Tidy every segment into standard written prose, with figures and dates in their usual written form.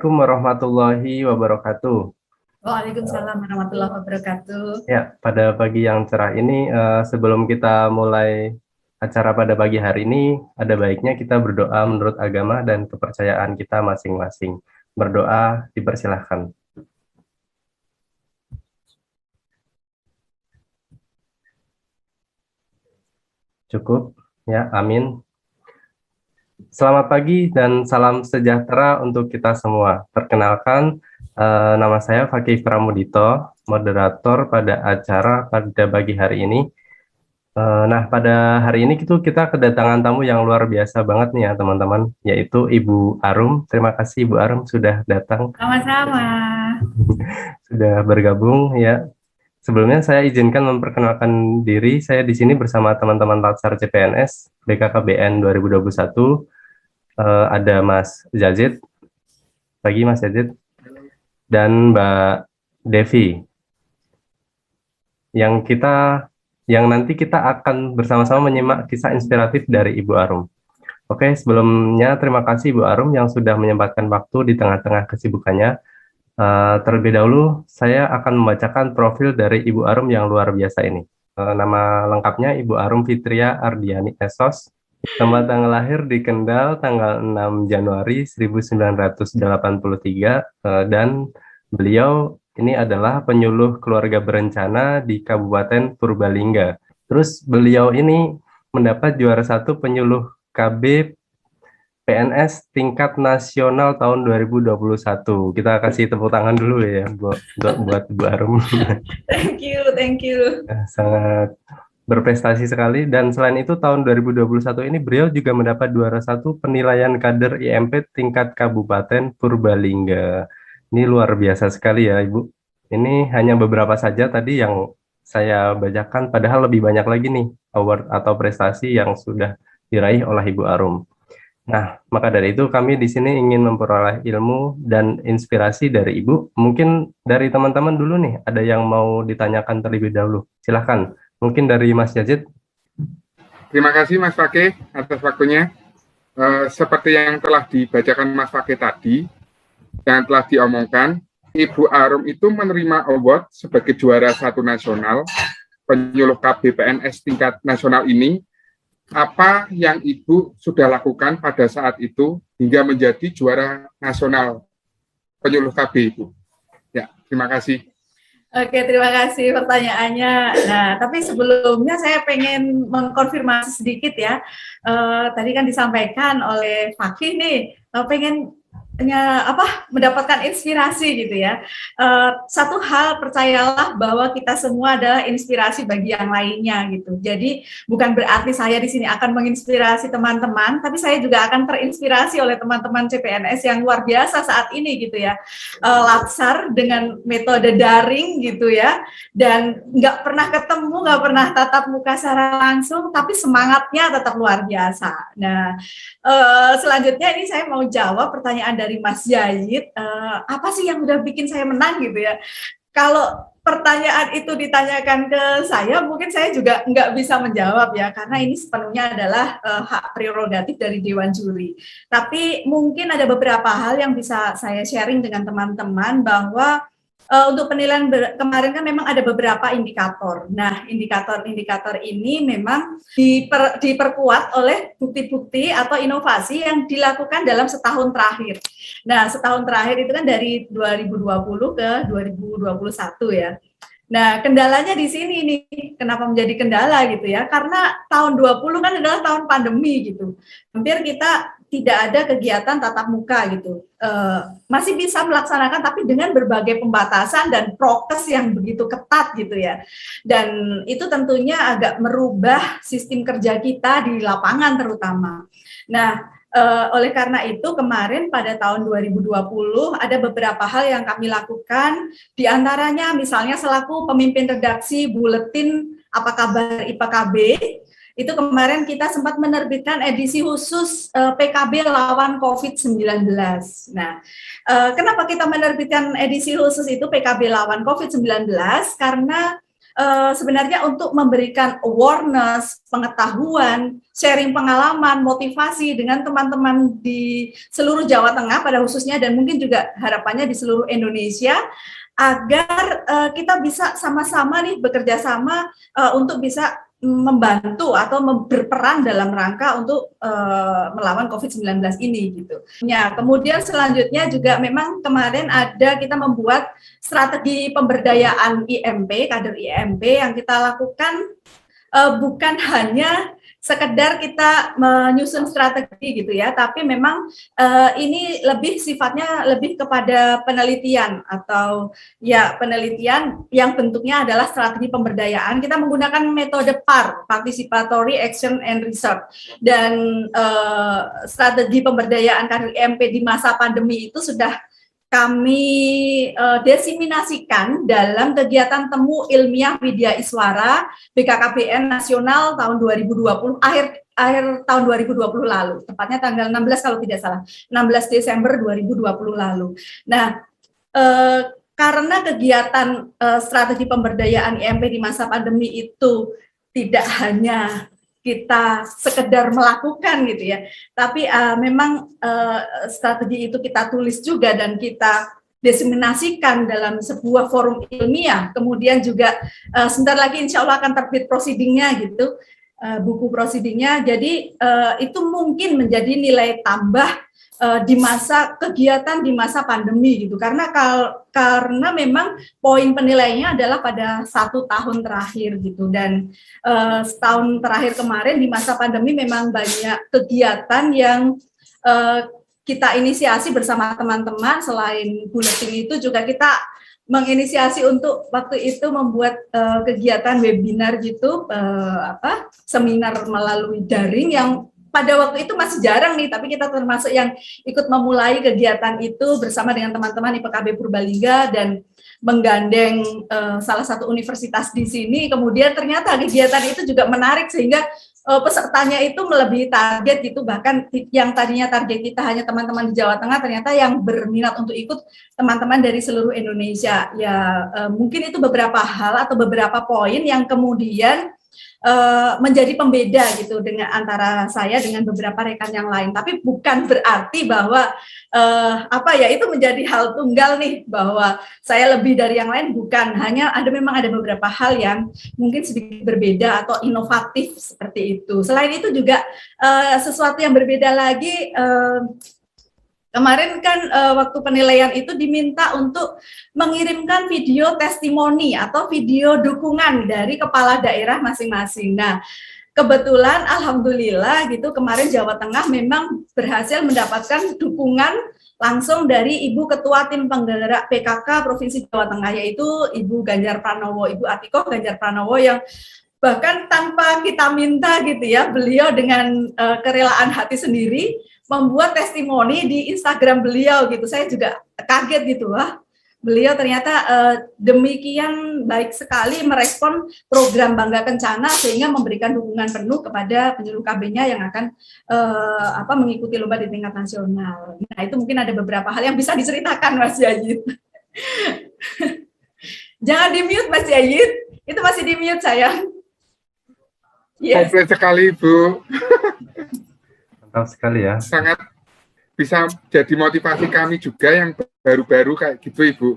Assalamualaikum warahmatullahi wabarakatuh. Waalaikumsalam warahmatullahi wabarakatuh. Ya, pada pagi yang cerah ini, sebelum kita mulai acara pada pagi hari ini, ada baiknya kita berdoa menurut agama dan kepercayaan kita masing-masing. Berdoa dipersilahkan. Cukup, ya, amin. Selamat pagi dan salam sejahtera untuk kita semua. Perkenalkan, nama saya Fakih Pramudito, moderator pada acara pada pagi hari ini. Nah, pada hari ini kita kedatangan tamu yang luar biasa banget nih ya teman-teman, yaitu Ibu Arum. Terima kasih Ibu Arum sudah datang, Sama-sama. sudah bergabung ya. Sebelumnya saya izinkan memperkenalkan diri, saya di sini bersama teman-teman Latsar CPNS BKKBN 2021. Ada Mas Jazid, pagi Mas Jazid, dan Mbak Devi. Yang nanti kita akan bersama-sama menyimak kisah inspiratif dari Ibu Arum. Oke, sebelumnya terima kasih Ibu Arum yang sudah menyempatkan waktu di tengah-tengah kesibukannya. Terlebih dahulu, saya akan membacakan profil dari Ibu Arum yang luar biasa ini. Nama lengkapnya Ibu Arum Fitria Ardiani Esos. Tempat tanggal lahir di Kendal tanggal 6 Januari 1983, dan beliau ini adalah penyuluh keluarga berencana di Kabupaten Purbalingga. Terus beliau ini mendapat juara 1 penyuluh KB PNS tingkat nasional tahun 2021. Kita kasih tepuk tangan dulu ya buat Bu Arum. Thank you. Sangat berprestasi sekali, dan selain itu tahun 2021 ini beliau juga mendapat juara 1 penilaian kader IMP tingkat Kabupaten Purbalingga. Ini luar biasa sekali ya Ibu. Ini hanya beberapa saja tadi yang saya bacakan, padahal lebih banyak lagi nih award atau prestasi yang sudah diraih oleh Ibu Arum. Nah, maka dari itu kami di sini ingin memperoleh ilmu dan inspirasi dari Ibu. Mungkin dari teman-teman dulu nih, ada yang mau ditanyakan terlebih dahulu. Silahkan. Mungkin dari Mas Yazid. Terima kasih Mas Fakih atas waktunya. Seperti yang telah dibacakan Mas Fakih tadi, yang telah diomongkan, Ibu Arum itu menerima award sebagai juara 1 nasional penyuluh KB PNS tingkat nasional ini. Apa yang Ibu sudah lakukan pada saat itu hingga menjadi juara nasional penyuluh KB Ibu? Ya, terima kasih. Oke, terima kasih pertanyaannya. Nah, tapi sebelumnya saya pengen mengkonfirmasi sedikit ya. Tadi kan disampaikan oleh Fakih nih, pengen mendapatkan inspirasi gitu ya. Satu hal, percayalah bahwa kita semua adalah inspirasi bagi yang lainnya gitu. Jadi bukan berarti saya di sini akan menginspirasi teman-teman, tapi saya juga akan terinspirasi oleh teman-teman CPNS yang luar biasa saat ini gitu ya. Latsar dengan metode daring gitu ya, dan nggak pernah ketemu, nggak pernah tatap muka secara langsung, tapi semangatnya tetap luar biasa. Nah, selanjutnya ini saya mau jawab pertanyaan dari Mas Yazid, apa sih yang udah bikin saya menang gitu ya. Kalau pertanyaan itu ditanyakan ke saya, mungkin saya juga nggak bisa menjawab ya, karena ini sepenuhnya adalah hak prerogatif dari Dewan Juri. Tapi mungkin ada beberapa hal yang bisa saya sharing dengan teman-teman, bahwa untuk penilaian kemarin kan memang ada beberapa indikator. Nah, indikator-indikator ini memang diperkuat oleh bukti-bukti atau inovasi yang dilakukan dalam setahun terakhir. Nah, setahun terakhir itu kan dari 2020 ke 2021 ya. Nah, kendalanya di sini nih, kenapa menjadi kendala gitu ya? Karena tahun 20 kan adalah tahun pandemi gitu. Hampir kita tidak ada kegiatan tatap muka gitu. Masih bisa melaksanakan, tapi dengan berbagai pembatasan dan prokes yang begitu ketat gitu ya. Dan itu tentunya agak merubah sistem kerja kita di lapangan terutama. Nah, oleh karena itu kemarin pada tahun 2020 ada beberapa hal yang kami lakukan, diantaranya misalnya selaku pemimpin redaksi buletin Apa Kabar IPKB, itu kemarin kita sempat menerbitkan edisi khusus PKB lawan COVID-19. Nah, kenapa kita menerbitkan edisi khusus itu PKB lawan COVID-19? Karena sebenarnya untuk memberikan awareness, pengetahuan, sharing pengalaman, motivasi dengan teman-teman di seluruh Jawa Tengah pada khususnya, dan mungkin juga harapannya di seluruh Indonesia, agar kita bisa sama-sama nih bekerja sama untuk bisa membantu atau berperan dalam rangka untuk melawan COVID-19 ini gitu. Ya, kemudian selanjutnya juga memang kemarin kita membuat strategi pemberdayaan IMP, kader IMP yang kita lakukan bukan hanya sekedar kita menyusun strategi gitu ya, tapi memang ini lebih sifatnya lebih kepada penelitian atau ya penelitian yang bentuknya adalah strategi pemberdayaan. Kita menggunakan metode PAR, Participatory Action and Research, dan strategi pemberdayaan kader IMP di masa pandemi itu sudah kami desiminasikan dalam kegiatan temu ilmiah Widya Iswara BKKBN Nasional tahun 2020, akhir tahun 2020 lalu, tepatnya tanggal 16 kalau tidak salah, 16 Desember 2020 lalu. Nah, karena kegiatan strategi pemberdayaan IMP di masa pandemi itu tidak hanya kita sekedar melakukan gitu ya, tapi memang strategi itu kita tulis juga dan kita diseminasikan dalam sebuah forum ilmiah. Kemudian juga sebentar lagi insya Allah akan terbit proceedingnya gitu, buku proceedingnya. Jadi itu mungkin menjadi nilai tambah di masa kegiatan di masa pandemi gitu, karena memang poin penilaiannya adalah pada 1 tahun terakhir gitu, dan setahun terakhir kemarin di masa pandemi memang banyak kegiatan yang kita inisiasi bersama teman-teman. Selain buletin itu juga kita menginisiasi untuk waktu itu membuat kegiatan webinar gitu, seminar melalui daring yang pada waktu itu masih jarang nih, tapi kita termasuk yang ikut memulai kegiatan itu bersama dengan teman-teman IPKB Purbalingga dan menggandeng salah satu universitas di sini. Kemudian ternyata kegiatan itu juga menarik sehingga pesertanya itu melebihi target gitu, bahkan yang tadinya target kita hanya teman-teman di Jawa Tengah, ternyata yang berminat untuk ikut teman-teman dari seluruh Indonesia. Ya mungkin itu beberapa hal atau beberapa poin yang kemudian menjadi pembeda gitu dengan antara saya dengan beberapa rekan yang lain. Tapi bukan berarti bahwa itu menjadi hal tunggal nih, bahwa saya lebih dari yang lain, bukan. Hanya memang ada beberapa hal yang mungkin sedikit berbeda atau inovatif seperti itu. Selain itu juga sesuatu yang berbeda lagi, kemarin kan waktu penilaian itu diminta untuk mengirimkan video testimoni atau video dukungan dari kepala daerah masing-masing. Nah, kebetulan alhamdulillah gitu kemarin Jawa Tengah memang berhasil mendapatkan dukungan langsung dari Ibu Ketua Tim Penggerak PKK Provinsi Jawa Tengah, yaitu Ibu Ganjar Pranowo, Ibu Atikoh Ganjar Pranowo, yang bahkan tanpa kita minta gitu ya, beliau dengan kerelaan hati sendiri membuat testimoni di Instagram beliau gitu. Saya juga kaget gitu, wah beliau ternyata demikian baik sekali merespon program Bangga Kencana sehingga memberikan dukungan penuh kepada penyuluh KB-nya yang akan mengikuti lomba di tingkat nasional. Nah itu mungkin ada beberapa hal yang bisa diceritakan Mas Yayid. Jangan di-mute Mas Yayid, itu masih di-mute sayang. Yes. Komplit sekali Bu. Mantap sekali ya. Sangat bisa jadi motivasi kami juga yang baru-baru kayak gitu Ibu.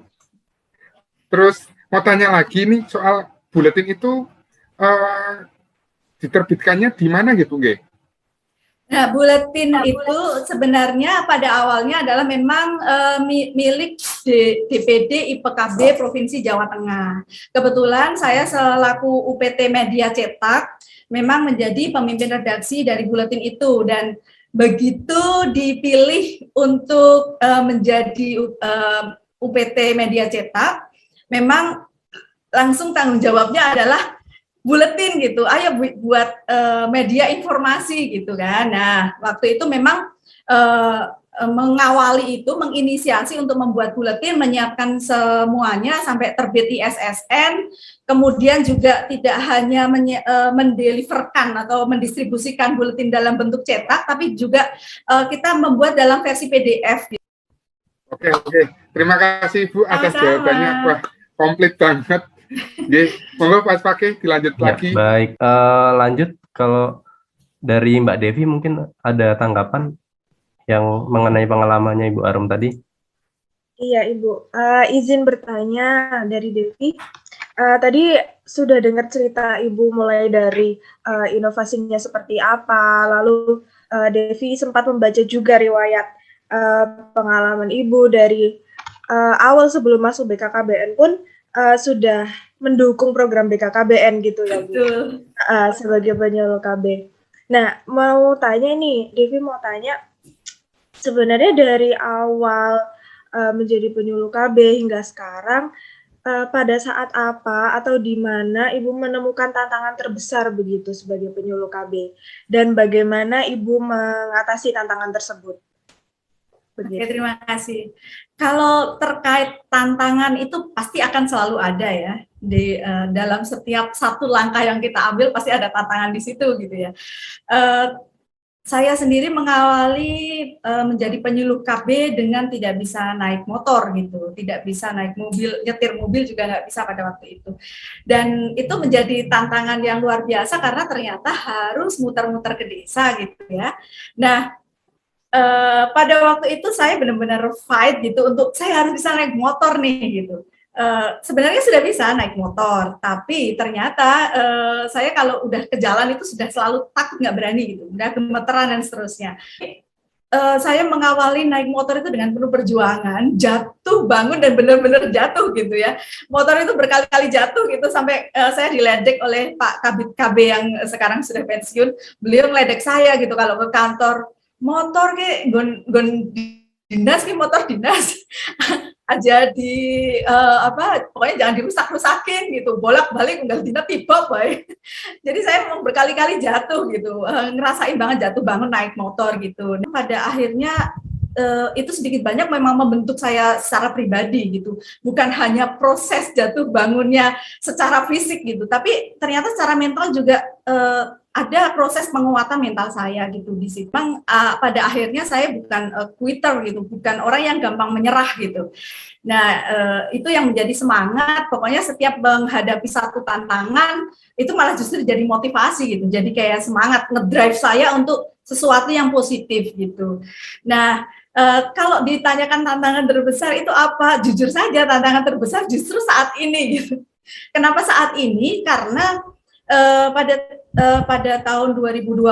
Terus mau tanya lagi nih soal buletin itu diterbitkannya di mana gitu nggih? Nah, buletin itu sebenarnya pada awalnya adalah memang milik DPD IPKB Provinsi Jawa Tengah. Kebetulan saya selaku UPT Media Cetak memang menjadi pemimpin redaksi dari buletin itu, dan begitu dipilih untuk menjadi UPT Media Cetak, memang langsung tanggung jawabnya adalah buletin gitu, ayo buat media informasi gitu kan. Nah, waktu itu memang mengawali itu, menginisiasi untuk membuat buletin, menyiapkan semuanya sampai terbit ISSN, kemudian juga tidak hanya mendeliverkan atau mendistribusikan buletin dalam bentuk cetak, tapi juga kita membuat dalam versi PDF. Oke. Terima kasih Ibu atas jawabannya. Wah, komplit banget. Oke, monggo Mas Fakih dilanjut Ya, lagi. baik. Lanjut, kalau dari Mbak Devi mungkin ada tanggapan yang mengenai pengalamannya Ibu Arum tadi. Iya, Ibu. Izin bertanya dari Devi. Tadi sudah dengar cerita Ibu mulai dari inovasinya seperti apa, lalu Devi sempat membaca juga riwayat pengalaman Ibu dari awal sebelum masuk BKKBN pun sudah mendukung program BKKBN gitu ya, Bu. Sebagai penyuluh KB. Nah, mau tanya nih, Devi mau tanya, sebenarnya dari awal menjadi penyuluh KB hingga sekarang, pada saat apa atau di mana Ibu menemukan tantangan terbesar begitu sebagai penyuluh KB, dan bagaimana Ibu mengatasi tantangan tersebut? Begitu. Oke, terima kasih. Kalau terkait tantangan itu pasti akan selalu ada ya, di dalam setiap satu langkah yang kita ambil pasti ada tantangan di situ gitu ya. Saya sendiri mengawali menjadi penyuluh KB dengan tidak bisa naik motor gitu, tidak bisa naik mobil, nyetir mobil juga nggak bisa pada waktu itu. Dan itu menjadi tantangan yang luar biasa karena ternyata harus muter-muter ke desa gitu ya. Nah, pada waktu itu saya benar-benar fight gitu untuk saya harus bisa naik motor nih gitu. Sebenarnya sudah bisa naik motor, tapi ternyata saya kalau udah ke jalan itu sudah selalu takut, nggak berani gitu, udah gemeteran dan seterusnya. Saya mengawali naik motor itu dengan penuh perjuangan, jatuh bangun dan benar-benar jatuh gitu ya. Motor itu berkali-kali jatuh gitu sampai saya diledek oleh Pak Kabid KB yang sekarang sudah pensiun. Beliau meledek saya gitu kalau ke kantor, motor ke gon dinas ke motor dinas aja di pokoknya jangan dirusak-rusakin gitu, bolak-balik tinggal dina tiba baik. Jadi saya memang berkali-kali jatuh gitu, ngerasain banget jatuh bangun naik motor gitu. Nah, pada akhirnya itu sedikit banyak memang membentuk saya secara pribadi gitu, bukan hanya proses jatuh bangunnya secara fisik gitu, tapi ternyata secara mental juga ada proses penguatan mental saya gitu di situ. Memang pada akhirnya saya bukan quitter gitu, bukan orang yang gampang menyerah gitu. Nah, itu yang menjadi semangat. Pokoknya setiap menghadapi satu tantangan itu malah justru jadi motivasi gitu. Jadi kayak semangat ngedrive saya untuk sesuatu yang positif gitu. Nah, kalau ditanyakan tantangan terbesar itu apa? Jujur saja tantangan terbesar justru saat ini gitu. Kenapa saat ini? Karena pada tahun 2021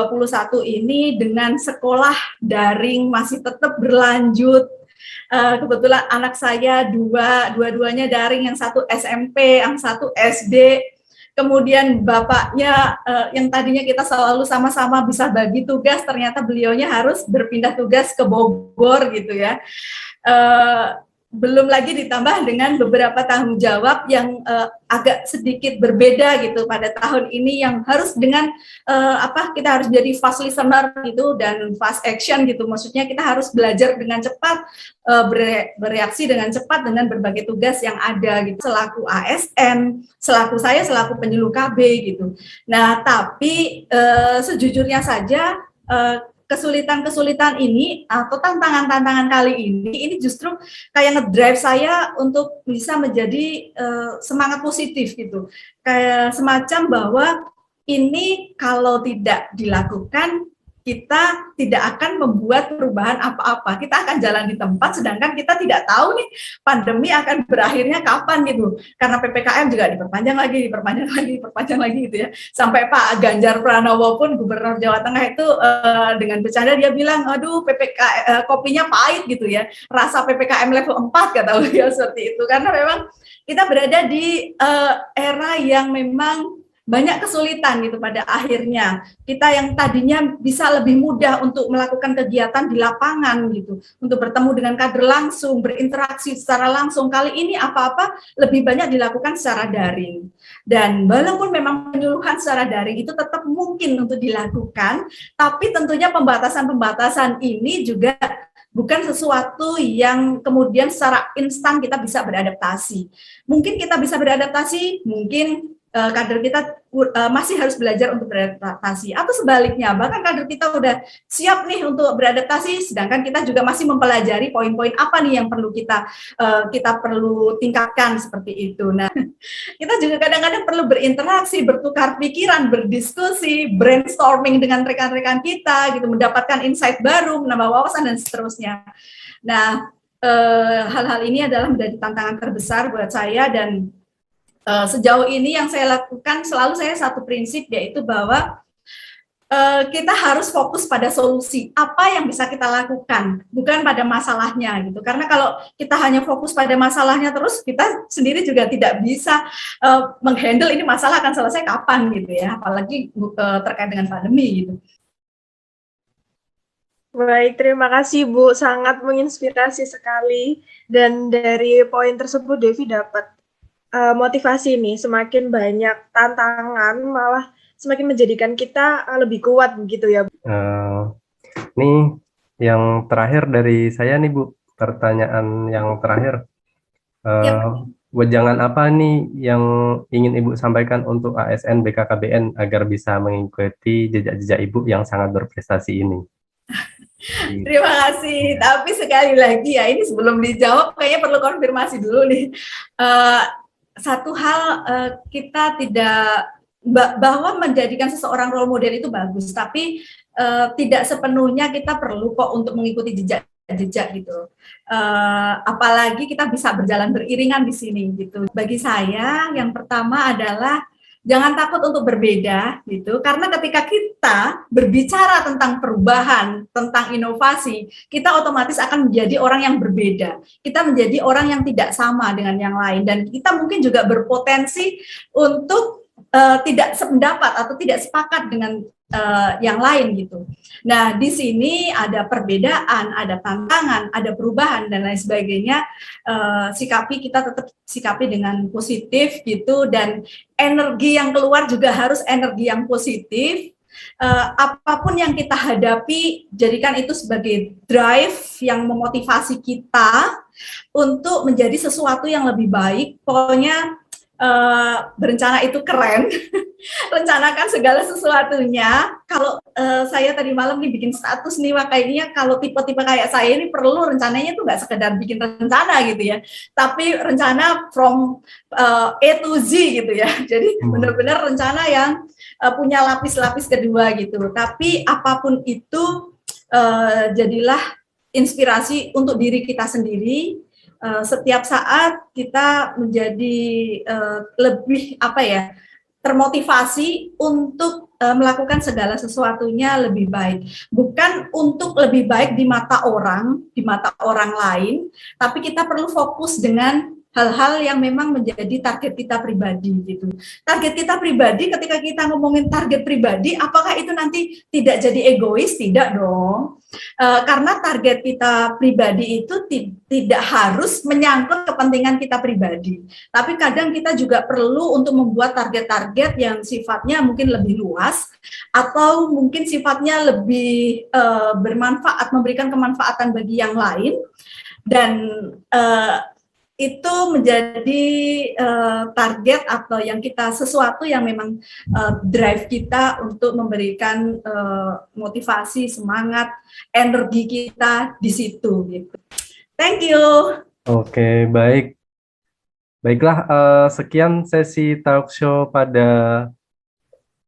ini dengan sekolah daring masih tetap berlanjut. Kebetulan anak saya dua-duanya daring, yang satu SMP, yang satu SD. Kemudian bapaknya yang tadinya kita selalu sama-sama bisa bagi tugas, ternyata beliaunya harus berpindah tugas ke Bogor gitu ya. Belum lagi ditambah dengan beberapa tanggung jawab yang agak sedikit berbeda gitu pada tahun ini, yang harus dengan kita harus jadi fast listener gitu dan fast action gitu, maksudnya kita harus belajar dengan cepat, bereaksi dengan cepat dengan berbagai tugas yang ada gitu, selaku ASN, saya selaku penyuluh KB gitu. Nah, tapi sejujurnya saja kesulitan-kesulitan ini atau tantangan-tantangan kali ini justru kayak ngedrive saya untuk bisa menjadi semangat positif gitu. Kayak semacam bahwa ini kalau tidak dilakukan, kita tidak akan membuat perubahan apa-apa. Kita akan jalan di tempat, sedangkan kita tidak tahu nih pandemi akan berakhirnya kapan gitu. Karena PPKM juga diperpanjang lagi gitu ya. Sampai Pak Ganjar Pranowo pun, Gubernur Jawa Tengah itu dengan bercanda dia bilang, aduh kopinya pahit gitu ya. Rasa PPKM level 4 kata beliau seperti itu. Karena memang kita berada di era yang memang banyak kesulitan gitu. Pada akhirnya kita yang tadinya bisa lebih mudah untuk melakukan kegiatan di lapangan gitu, untuk bertemu dengan kader langsung, berinteraksi secara langsung, kali ini apa-apa lebih banyak dilakukan secara daring. Dan walaupun memang penyuluhan secara daring itu tetap mungkin untuk dilakukan, tapi tentunya pembatasan-pembatasan ini juga bukan sesuatu yang kemudian secara instan kita bisa beradaptasi. Mungkin kita bisa beradaptasi, mungkin kader kita masih harus belajar untuk beradaptasi, atau sebaliknya bahkan kader kita udah siap nih untuk beradaptasi, sedangkan kita juga masih mempelajari poin-poin apa nih yang perlu kita perlu tingkatkan seperti itu. Nah, kita juga kadang-kadang perlu berinteraksi, bertukar pikiran, berdiskusi, brainstorming dengan rekan-rekan kita, gitu, mendapatkan insight baru, menambah wawasan dan seterusnya. Nah, hal-hal ini adalah menjadi tantangan terbesar buat saya, dan sejauh ini yang saya lakukan selalu saya satu prinsip, yaitu bahwa kita harus fokus pada solusi apa yang bisa kita lakukan, bukan pada masalahnya gitu. Karena kalau kita hanya fokus pada masalahnya terus, kita sendiri juga tidak bisa menghandle ini masalah akan selesai kapan gitu ya, apalagi terkait dengan pandemi gitu. Baik, terima kasih Bu, sangat menginspirasi sekali, dan dari poin tersebut Devi dapat motivasi nih, semakin banyak tantangan malah semakin menjadikan kita lebih kuat begitu ya. Nih yang terakhir dari saya nih Bu, pertanyaan yang terakhir. Wejangan apa nih yang ingin Ibu sampaikan untuk ASN BKKBN agar bisa mengikuti jejak-jejak Ibu yang sangat berprestasi ini? Terima kasih. Tapi sekali lagi ya, ini sebelum dijawab kayaknya perlu konfirmasi dulu nih. Satu hal, kita tidak, bahwa menjadikan seseorang role model itu bagus, tapi tidak sepenuhnya kita perlu kok untuk mengikuti jejak gitu. Apalagi kita bisa berjalan beriringan di sini gitu. Bagi saya yang pertama adalah jangan takut untuk berbeda gitu, karena ketika kita berbicara tentang perubahan, tentang inovasi, kita otomatis akan menjadi orang yang berbeda. Kita menjadi orang yang tidak sama dengan yang lain, dan kita mungkin juga berpotensi untuk tidak sependapat atau tidak sepakat dengan yang lain gitu. Nah, di sini ada perbedaan, ada tantangan, ada perubahan dan lain sebagainya. Kita tetap sikapi dengan positif gitu, dan energi yang keluar juga harus energi yang positif. Apapun yang kita hadapi, jadikan itu sebagai drive yang memotivasi kita untuk menjadi sesuatu yang lebih baik. Pokoknya berencana itu keren. Rencanakan segala sesuatunya. Kalau saya tadi malam nih bikin status nih, kayaknya kalau tipe-tipe kayak saya ini perlu rencananya tuh nggak sekedar bikin rencana gitu ya, tapi rencana from A to Z gitu ya. Jadi benar-benar rencana yang punya lapis-lapis kedua gitu. Tapi apapun itu, jadilah inspirasi untuk diri kita sendiri. Setiap saat kita menjadi lebih termotivasi untuk melakukan segala sesuatunya lebih baik, bukan untuk lebih baik di mata orang lain, tapi kita perlu fokus dengan hal-hal yang memang menjadi target kita pribadi gitu. Target kita pribadi, ketika kita ngomongin target pribadi, apakah itu nanti tidak jadi egois? Tidak dong. Karena target kita pribadi itu tidak harus menyangkut kepentingan kita pribadi. Tapi kadang kita juga perlu untuk membuat target-target yang sifatnya mungkin lebih luas, atau mungkin sifatnya lebih bermanfaat, memberikan kemanfaatan bagi yang lain, dan itu menjadi target atau sesuatu yang memang drive kita untuk memberikan motivasi, semangat, energi kita di situ gitu. Thank you. Oke, baik. Baiklah, sekian sesi talk show pada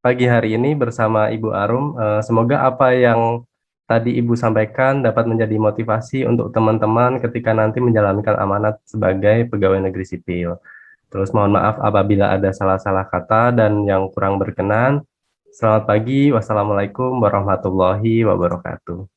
pagi hari ini bersama Ibu Arum. Semoga apa yang tadi Ibu sampaikan dapat menjadi motivasi untuk teman-teman ketika nanti menjalankan amanat sebagai pegawai negeri sipil. Terus mohon maaf apabila ada salah-salah kata dan yang kurang berkenan. Selamat pagi, wassalamualaikum warahmatullahi wabarakatuh.